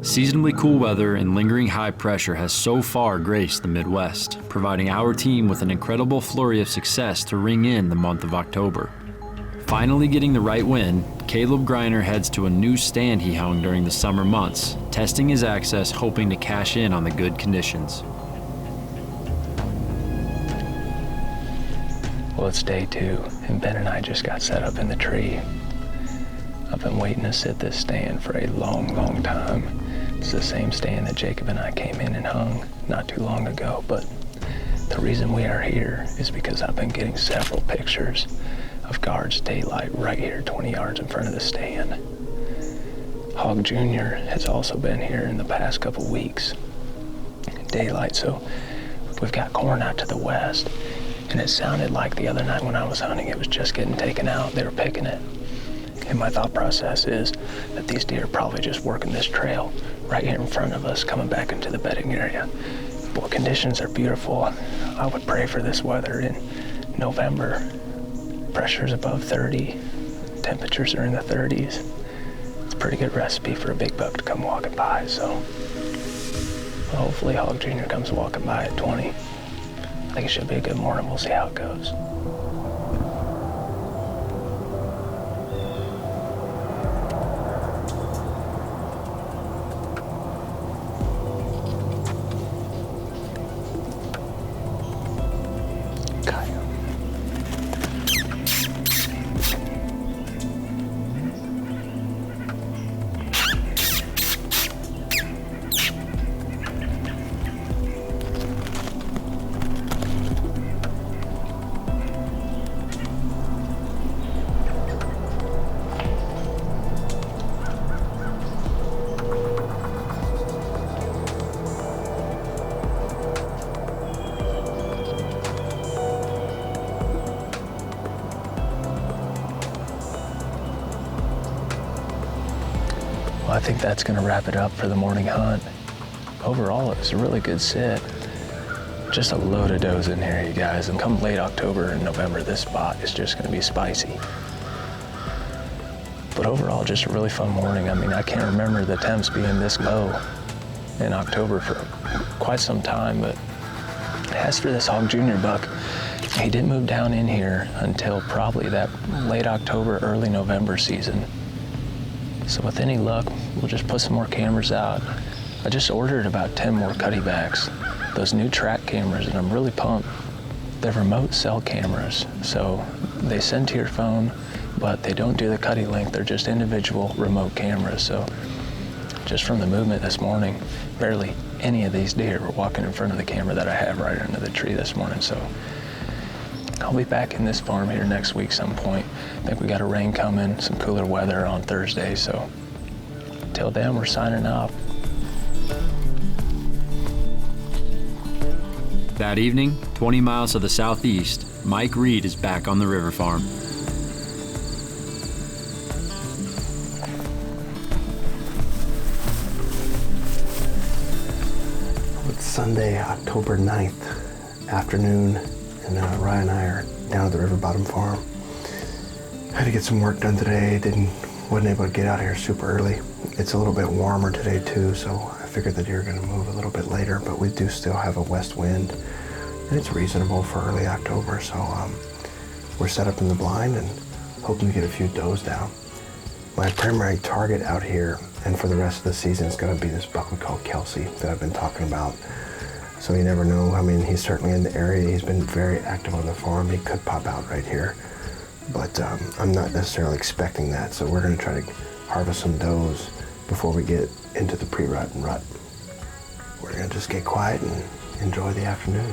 Seasonably cool weather and lingering high pressure has so far graced the Midwest, providing our team with an incredible flurry of success to ring in the month of October. Finally getting the right wind, Kaleb Greiner heads to a new stand he hung during the summer months, testing his access, hoping to cash in on the good conditions. Well, it's day 2, and Ben and I just got set up in the tree. I've been waiting to sit this stand for a long, long time. It's the same stand that Jacob and I came in and hung not too long ago, but the reason we are here is because I've been getting several pictures of guards daylight right here 20 yards in front of the stand. Hog Jr. has also been here in the past couple weeks. Daylight, so we've got corn out to the west, and it sounded like the other night when I was hunting it was just getting taken out. They were picking it. And my thought process is that these deer are probably just working this trail right here in front of us, coming back into the bedding area. Well, conditions are beautiful. I would pray for this weather in November. Pressure's above 30, temperatures are in the 30s. It's a pretty good recipe for a big buck to come walking by, so hopefully Hog Jr. comes walking by at 20. I think it should be a good morning. We'll see how it goes. Well, I think that's gonna wrap it up for the morning hunt. Overall, it was a really good sit. Just a load of does in here, you guys. And come late October and November, this spot is just gonna be spicy. But overall, just a really fun morning. I mean, I can't remember the temps being this low in October for quite some time, but as for this Hog Jr. buck, he didn't move down in here until probably that late October, early November season. So with any luck, we'll just put some more cameras out. I just ordered about 10 more cutty backs, those new track cameras, and I'm really pumped. They're remote cell cameras, so they send to your phone, but they don't do the cutty link. They're just individual remote cameras. So just from the movement this morning, barely any of these deer were walking in front of the camera that I have right under the tree this morning. So I'll be back in this farm here next week some point. I think we got a rain coming, some cooler weather on Thursday, so till then, we're signing off. That evening, 20 miles to the southeast, Mike Reed is back on the river farm. It's Sunday, October 9th, afternoon, and Ryan and I are down at the River Bottom Farm. Had to get some work done today. Wasn't able to get out here super early. It's a little bit warmer today too, so I figured the deer are going to move a little bit later, but we do still have a west wind, and it's reasonable for early October, so we're set up in the blind and hoping to get a few does down. My primary target out here and for the rest of the season is going to be this buck we call Kelsey that I've been talking about. So you never know. I mean, he's certainly in the area. He's been very active on the farm. He could pop out right here, but I'm not necessarily expecting that. So we're going to try to harvest some does before we get into the pre-rut and rut. We're going to just get quiet and enjoy the afternoon.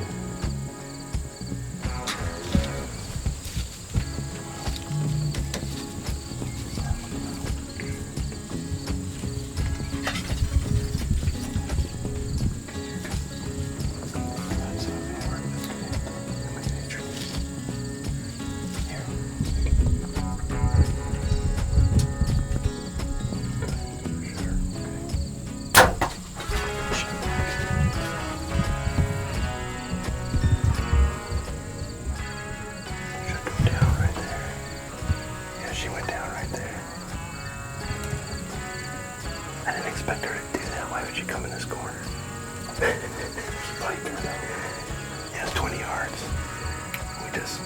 is.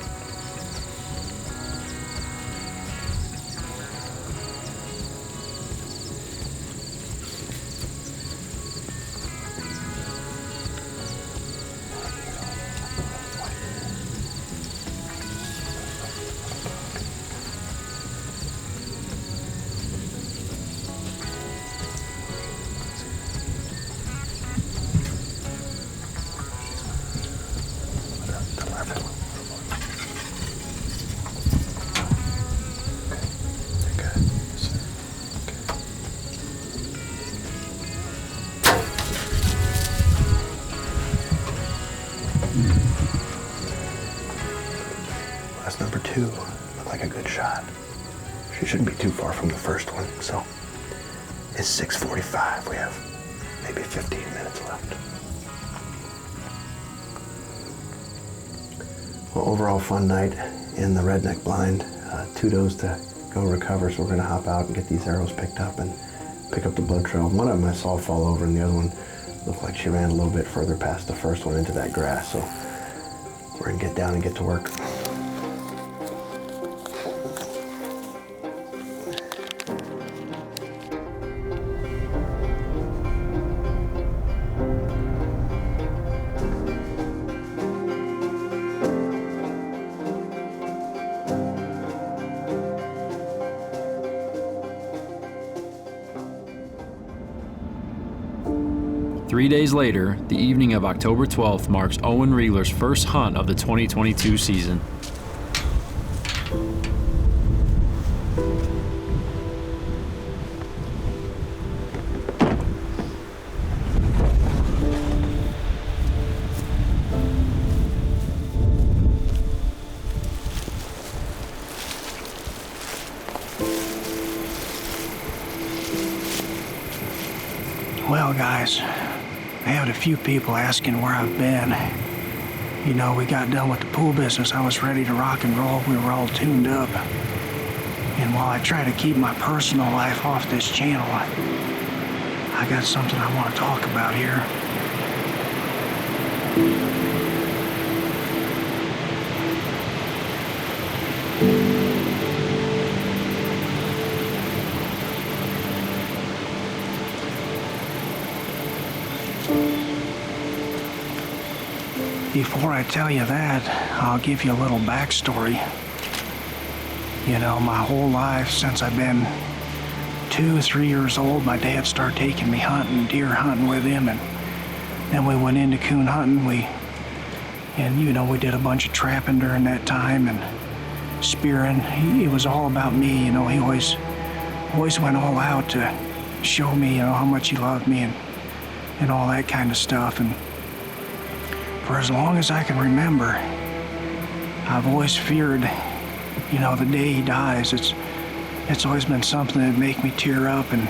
That's number 2. Looked like a good shot. She shouldn't be too far from the first one, so it's 6:45. We have maybe 15 minutes left. Well, overall fun night in the redneck blind. 2 does to go recover, so we're gonna hop out and get these arrows picked up and pick up the blood trail. One of them I saw fall over, and the other one looked like she ran a little bit further past the first one into that grass, so we're gonna get down and get to work. Three days later, the evening of October 12th marks Owen Reigler's first hunt of the 2022 season. Well, guys, I had a few people asking where I've been. You know, we got done with the pool business. I was ready to rock and roll. We were all tuned up. And while I try to keep my personal life off this channel, I got something I want to talk about here. Before I tell you that, I'll give you a little backstory. You know, my whole life since I've been 2, 3 years old, my dad started taking me hunting, deer hunting with him, and then we went into coon hunting. We did a bunch of trapping during that time and spearing. It was all about me, you know. He always went all out to show me, you know, how much he loved me and all that kind of stuff. And for as long as I can remember, I've always feared, you know, the day he dies. It's always been something that make me tear up. And,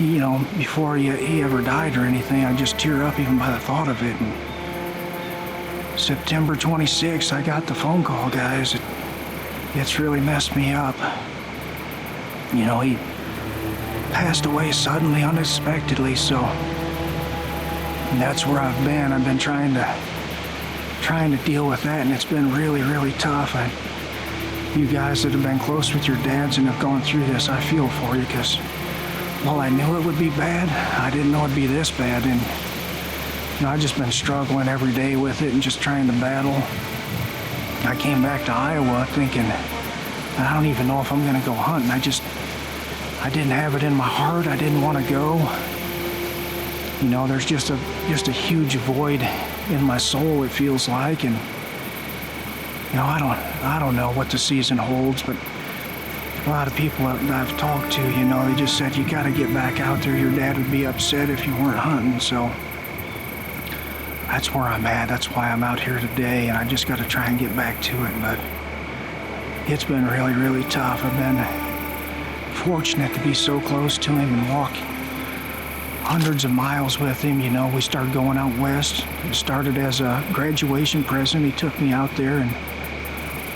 you know, before he ever died or anything, I just tear up even by the thought of it. And September 26th, I got the phone call, guys. It's really messed me up. You know, he passed away suddenly, unexpectedly, so that's where I've been. I've been trying to deal with that, and it's been really, really tough. You guys that have been close with your dads and have gone through this, I feel for you, because while I knew it would be bad, I didn't know it'd be this bad. And you know, I've just been struggling every day with it and just trying to battle. I came back to Iowa thinking, I don't even know if I'm going to go hunting. I didn't have it in my heart. I didn't want to go. You know, there's just a huge void in my soul, it feels like. And you know, I don't know what the season holds, but a lot of people that I've talked to, you know, they just said, you got to get back out there. Your dad would be upset if you weren't hunting. So that's where I'm at. That's why I'm out here today, and I just got to try and get back to it. But it's been really, really tough. I've been fortunate to be so close to him and walk hundreds of miles with him. You know, we started going out west. It started as a graduation present. He took me out there, and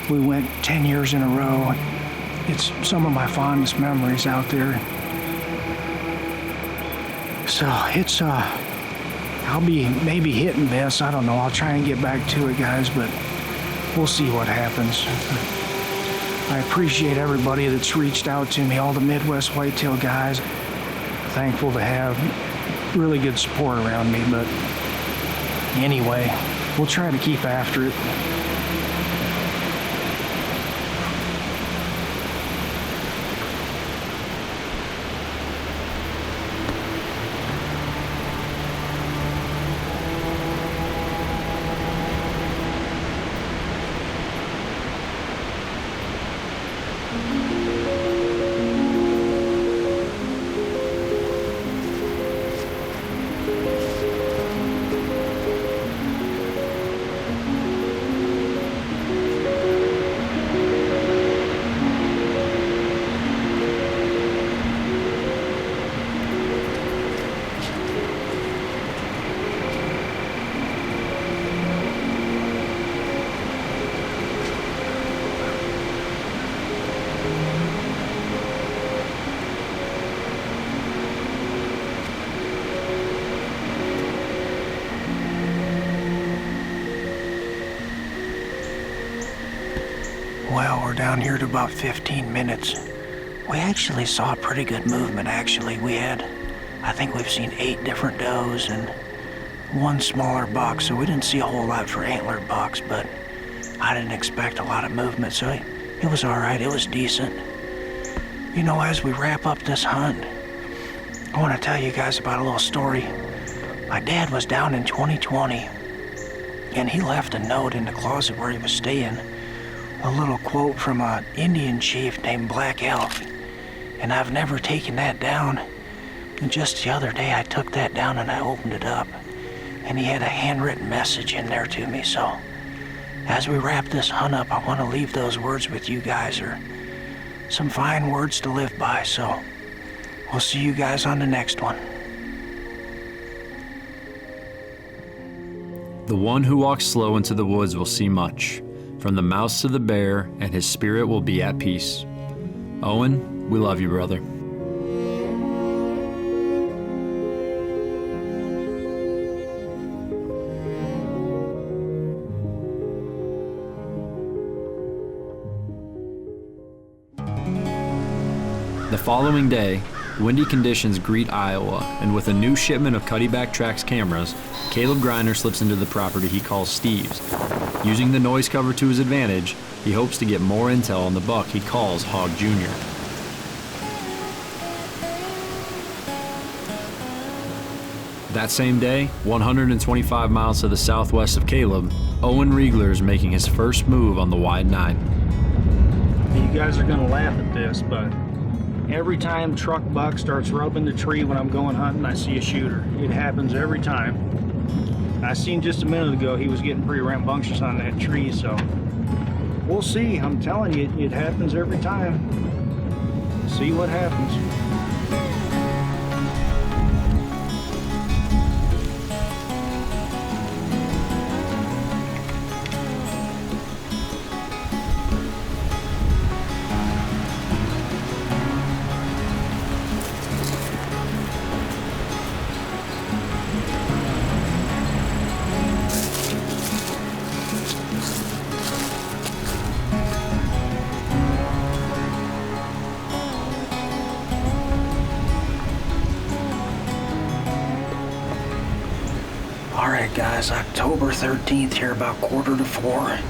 we went 10 years in a row. It's some of my fondest memories out there. So it's, I'll be maybe hitting this. I don't know. I'll try and get back to it, guys. But we'll see what happens. I appreciate everybody that's reached out to me, all the Midwest Whitetail guys. Thankful to have really good support around me, but anyway, we'll try to keep after it. Well, we're down here to about 15 minutes. We actually saw pretty good movement, actually. I think we've seen 8 different does and 1 smaller buck, so we didn't see a whole lot for antlered bucks, but I didn't expect a lot of movement, so it was all right. It was decent. You know, as we wrap up this hunt, I want to tell you guys about a little story. My dad was down in 2020, and he left a note in the closet where he was staying, a little quote from an Indian chief named Black Elk, and I've never taken that down. And just the other day I took that down and I opened it up, and he had a handwritten message in there to me. So as we wrap this hunt up, I want to leave those words with you guys, or some fine words to live by. So we'll see you guys on the next one. The one who walks slow into the woods will see much, from the mouse to the bear, and his spirit will be at peace. Owen, we love you, brother. The following day, windy conditions greet Iowa, and with a new shipment of Cuddyback Trax cameras, Kaleb Greiner slips into the property he calls Steve's. Using the noise cover to his advantage, he hopes to get more intel on the buck he calls Hog Jr. That same day, 125 miles to the southwest of Kaleb, Owen Reigler is making his first move on the wide 9. You guys are gonna laugh at this, but every time truck buck starts rubbing the tree when I'm going hunting, I see a shooter. It happens every time. I seen just a minute ago he was getting pretty rambunctious on that tree, so we'll see. I'm telling you, it happens every time. See what happens. Alright guys, October 13th here, about 3:45.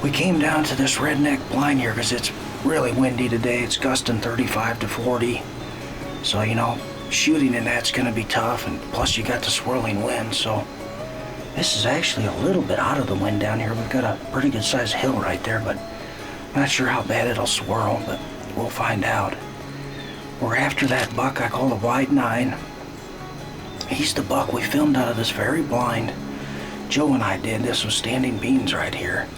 We came down to this redneck blind here because it's really windy today. It's gusting 35 to 40. So, you know, shooting in that's going to be tough, and plus you got the swirling wind. So this is actually a little bit out of the wind down here. We've got a pretty good sized hill right there, but I'm not sure how bad it'll swirl, but we'll find out. We're after that buck I call the wide 9. He's the buck we filmed out of this very blind. Joe and I did. This was standing beans right here.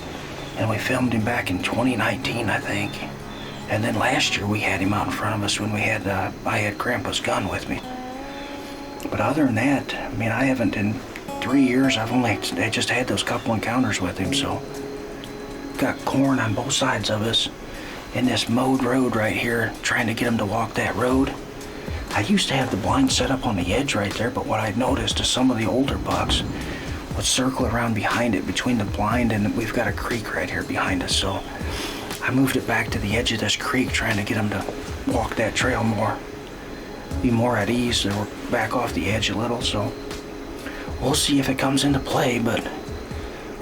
And we filmed him back in 2019, I think. And then last year we had him out in front of us when we had, I had Grandpa's gun with me. But other than that, I mean, I haven't in 3 years, I just had those couple encounters with him, so. Got corn on both sides of us in this mowed road right here, trying to get him to walk that road. I used to have the blind set up on the edge right there, but what I noticed is some of the older bucks would circle around behind it between the blind, and we've got a creek right here behind us. So I moved it back to the edge of this creek, trying to get them to walk that trail more, be more at ease. They were back off the edge a little, so we'll see if it comes into play. But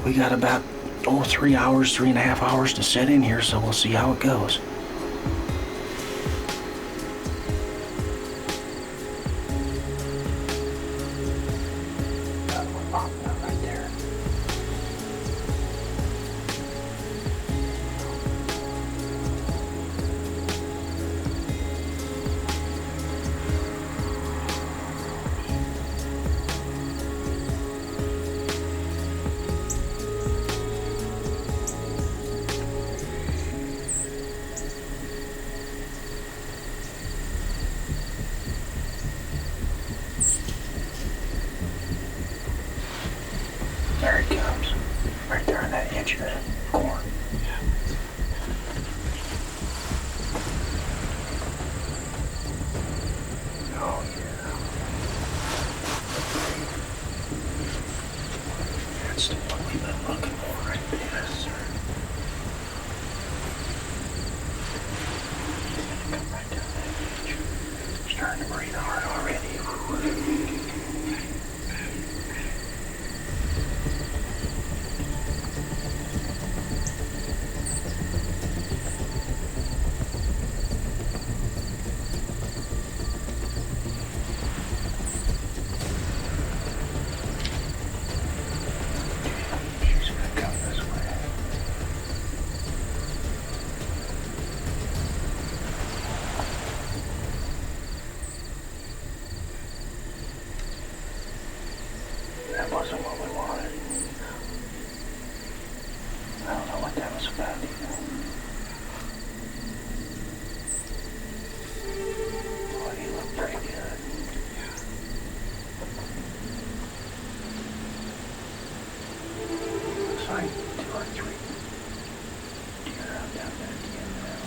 we got about 3 hours, 3.5 hours to set in here, so we'll see how it goes. There it comes, right there on that edge of the corn. Oh yeah. That's the one we've been looking for right there. Yes, sir. Come right down that edge. Starting to breathe hard already. That wasn't what we wanted. I don't know what that was about either. Boy, he looked pretty good. Looks like 2 or 3 deer out down there at the end now.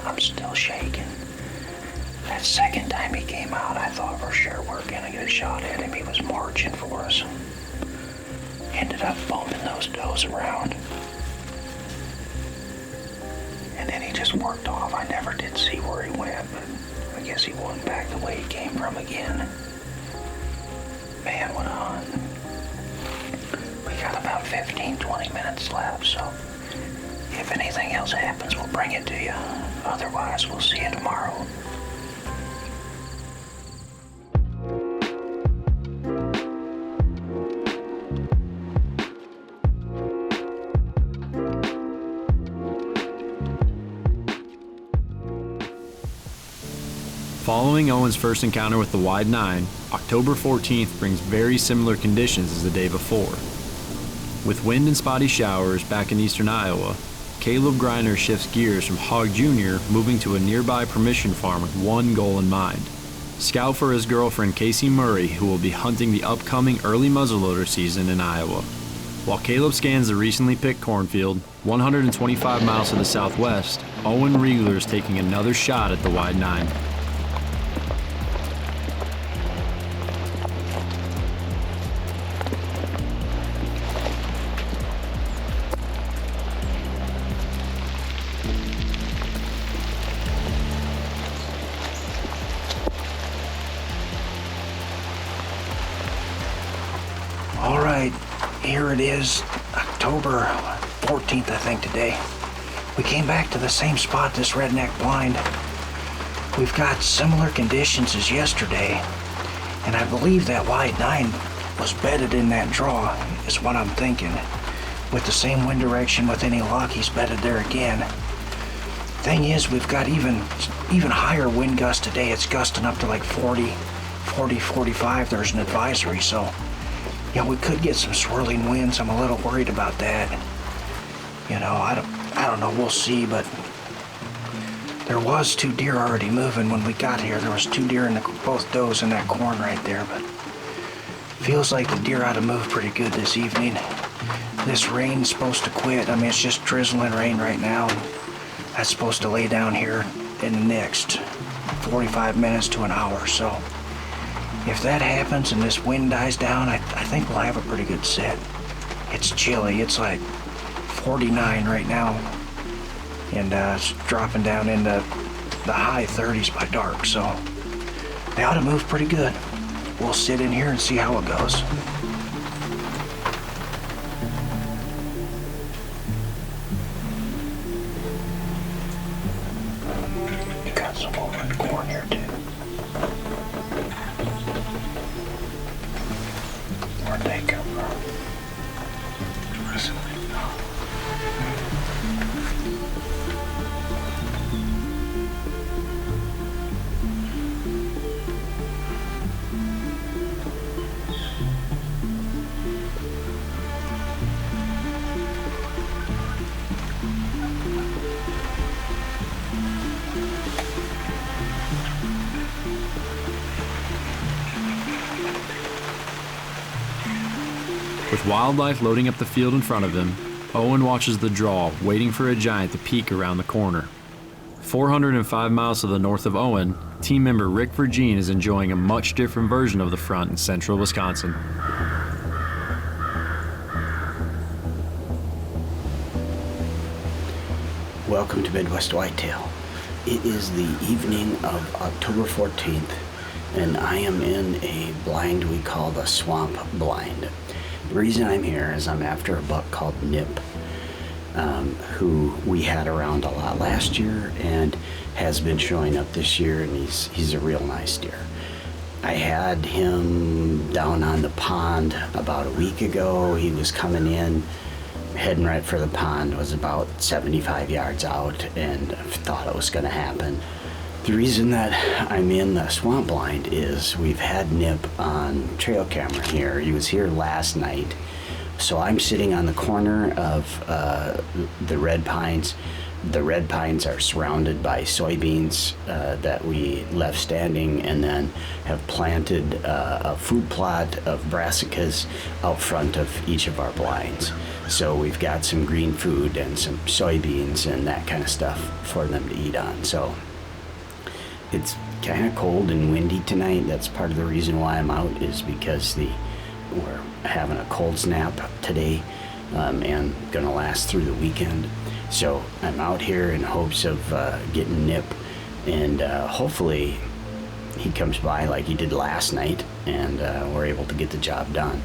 I'm still shaking. That second time he came out, I thought for sure we're gonna get a shot at him. He was marching for us. Ended up bumping those does around. And then he just worked off. I never did see where he went, but I guess he went back the way he came from again. Man, what a hunt. We got about 15-20 minutes left, so if anything else happens, we'll bring it to you. Otherwise, we'll see you tomorrow. Following Owen's first encounter with the wide 9, October 14th brings very similar conditions as the day before. With wind and spotty showers back in eastern Iowa, Kaleb Greiner shifts gears from Hog Jr., moving to a nearby permission farm with one goal in mind: scout for his girlfriend Casey Murray, who will be hunting the upcoming early muzzleloader season in Iowa. While Kaleb scans the recently picked cornfield, 125 miles to the southwest, Owen Reigler is taking another shot at the wide 9. All right, here it is, October 14th, I think, today. We came back to the same spot, this redneck blind. We've got similar conditions as yesterday, and I believe that wide 9 was bedded in that draw, is what I'm thinking. With the same wind direction, with any luck, he's bedded there again. Thing is, we've got even higher wind gusts today. It's gusting up to like 40, 45. There's an advisory, so yeah, we could get some swirling winds. I'm a little worried about that. You know, I don't know, we'll see, but there was 2 deer already moving when we got here. There was 2 deer in both does in that corn right there, but feels like the deer ought to move pretty good this evening. This rain's supposed to quit. I mean, it's just drizzling rain right now. That's supposed to lay down here in the next 45 minutes to an hour. So if that happens and this wind dies down, I think we'll have a pretty good set. It's chilly. It's like 49 right now, and it's dropping down into the high 30s by dark, so they ought to move pretty good. We'll sit in here and see how it goes. You got some over in the corn here too. Where'd they come from? With wildlife loading up the field in front of him, Owen watches the draw, waiting for a giant to peek around the corner. 405 miles to the north of Owen, team member Rick Vergin is enjoying a much different version of the front in central Wisconsin. Welcome to Midwest Whitetail. It is the evening of October 14th, and I am in a blind we call the swamp blind. The reason I'm here is I'm after a buck called Nip, who we had around a lot last year and has been showing up this year, and he's a real nice deer. I had him down on the pond about a week ago. He was coming in, heading right for the pond, was about 75 yards out, and I thought it was going to happen. The reason that I'm in the swamp blind is we've had Nip on trail camera here. He was here last night. So I'm sitting on the corner of the red pines. The red pines are surrounded by soybeans that we left standing, and then have planted a food plot of brassicas out front of each of our blinds. So we've got some green food and some soybeans and that kind of stuff for them to eat on. So it's kind of cold and windy tonight. That's part of the reason why I'm out, is because we're having a cold snap today and gonna last through the weekend. So I'm out here in hopes of getting Nip, and hopefully he comes by like he did last night, and we're able to get the job done.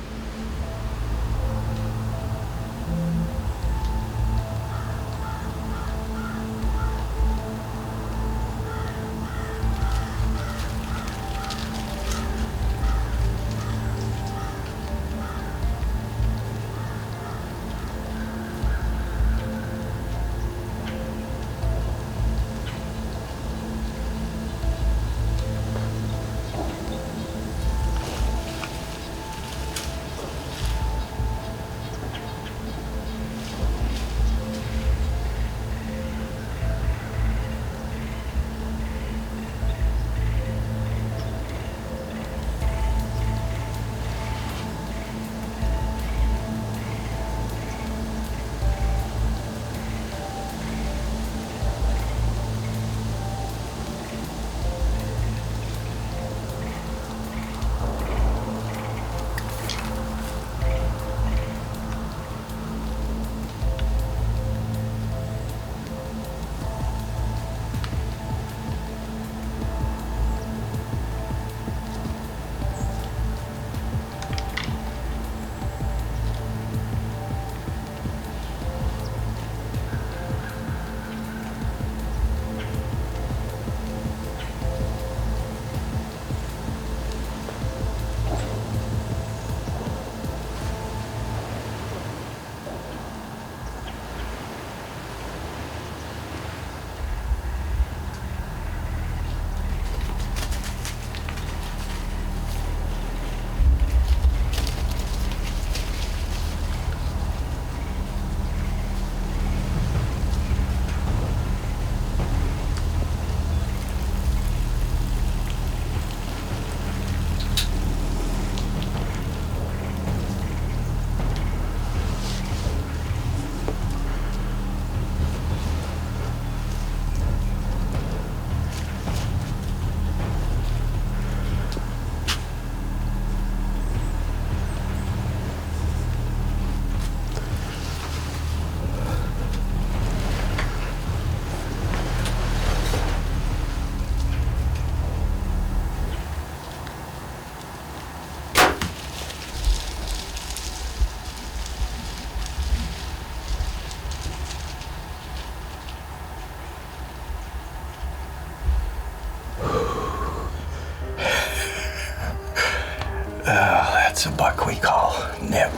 It's a buck we call Nip.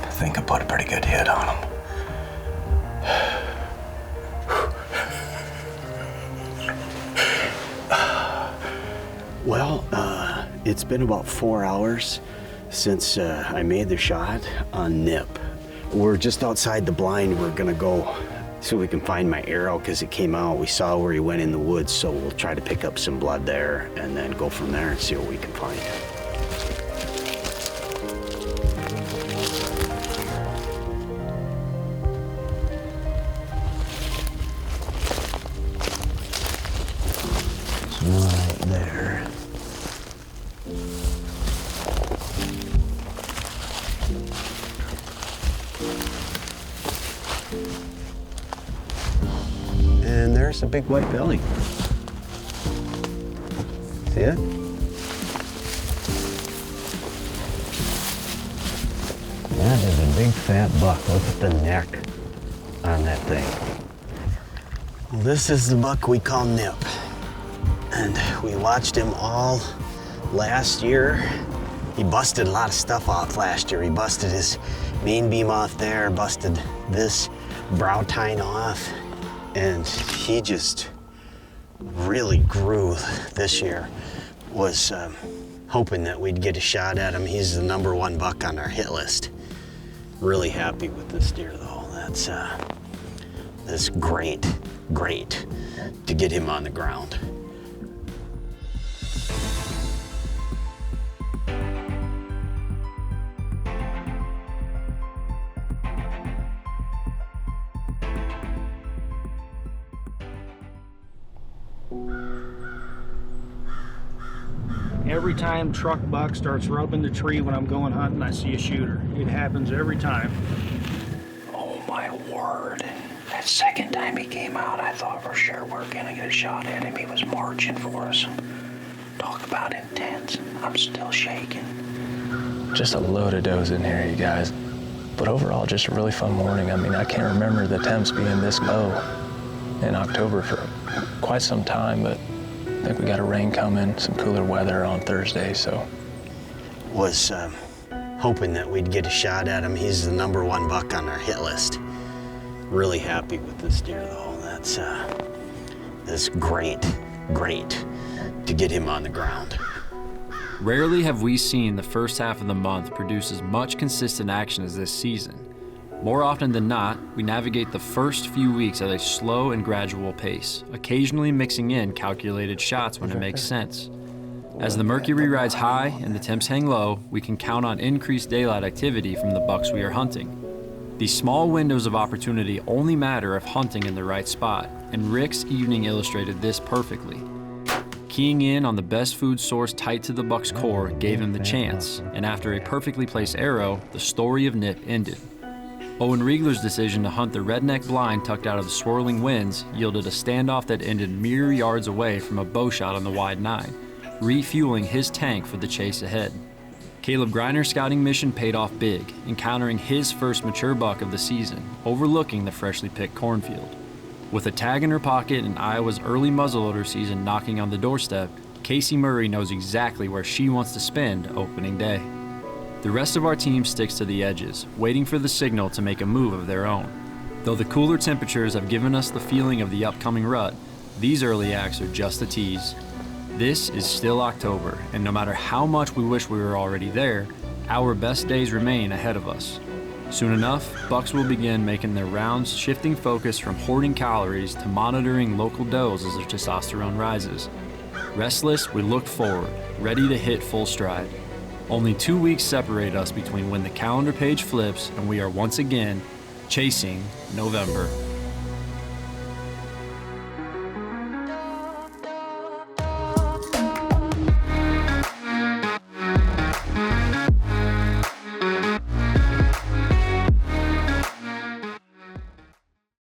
I think I put a pretty good hit on him. Well, it's been about 4 hours since I made the shot on Nip. We're just outside the blind. We're gonna go so we can find my arrow because it came out. We saw where he went in the woods, so we'll try to pick up some blood there and then go from there and see what we can find. Right there. And there's a big white belly. See it? That is a big fat buck. Look at the neck on that thing. Well, this is the buck we call Nip. And we watched him all last year. He busted a lot of stuff off last year. He busted his main beam off there, busted this brow tine off, and he just really grew this year. Was hoping that we'd get a shot at him. He's the #1 buck on our hit list. Really happy with this deer though. That's great to get him on the ground. Every time truck buck starts rubbing the tree when I'm going hunting, I see a shooter. It happens every time. Oh my word. That second time he came out, I thought for sure we were gonna get a shot at him. He was marching for us. Talk about intense. I'm still shaking. Just a load of does in here, you guys. But overall, just a really fun morning. I mean, I can't remember the temps being this low in October for quite some time, but I think we got a rain coming, some cooler weather on Thursday, so. Was hoping that we'd get a shot at him. He's the #1 buck on our hit list. Really happy with this deer though. That's great to get him on the ground. Rarely have we seen the first half of the month produce as much consistent action as this season. More often than not, we navigate the first few weeks at a slow and gradual pace, occasionally mixing in calculated shots when it makes sense. As the mercury rides high and the temps hang low, we can count on increased daylight activity from the bucks we are hunting. These small windows of opportunity only matter if hunting in the right spot, and Rick's evening illustrated this perfectly. Keying in on the best food source tight to the buck's core gave him the chance, and after a perfectly placed arrow, the story of Nip ended. Owen Reigler's decision to hunt the redneck blind tucked out of the swirling winds yielded a standoff that ended mere yards away from a bow shot on the wide 9, refueling his tank for the chase ahead. Kaleb Greiner's scouting mission paid off big, encountering his first mature buck of the season, overlooking the freshly picked cornfield. With a tag in her pocket and Iowa's early muzzleloader season knocking on the doorstep, Casey Murray knows exactly where she wants to spend opening day. The rest of our team sticks to the edges, waiting for the signal to make a move of their own. Though the cooler temperatures have given us the feeling of the upcoming rut, these early acts are just a tease. This is still October, and no matter how much we wish we were already there, our best days remain ahead of us. Soon enough, bucks will begin making their rounds, shifting focus from hoarding calories to monitoring local does as their testosterone rises. Restless, we look forward, ready to hit full stride. Only 2 weeks separate us between when the calendar page flips and we are once again chasing November.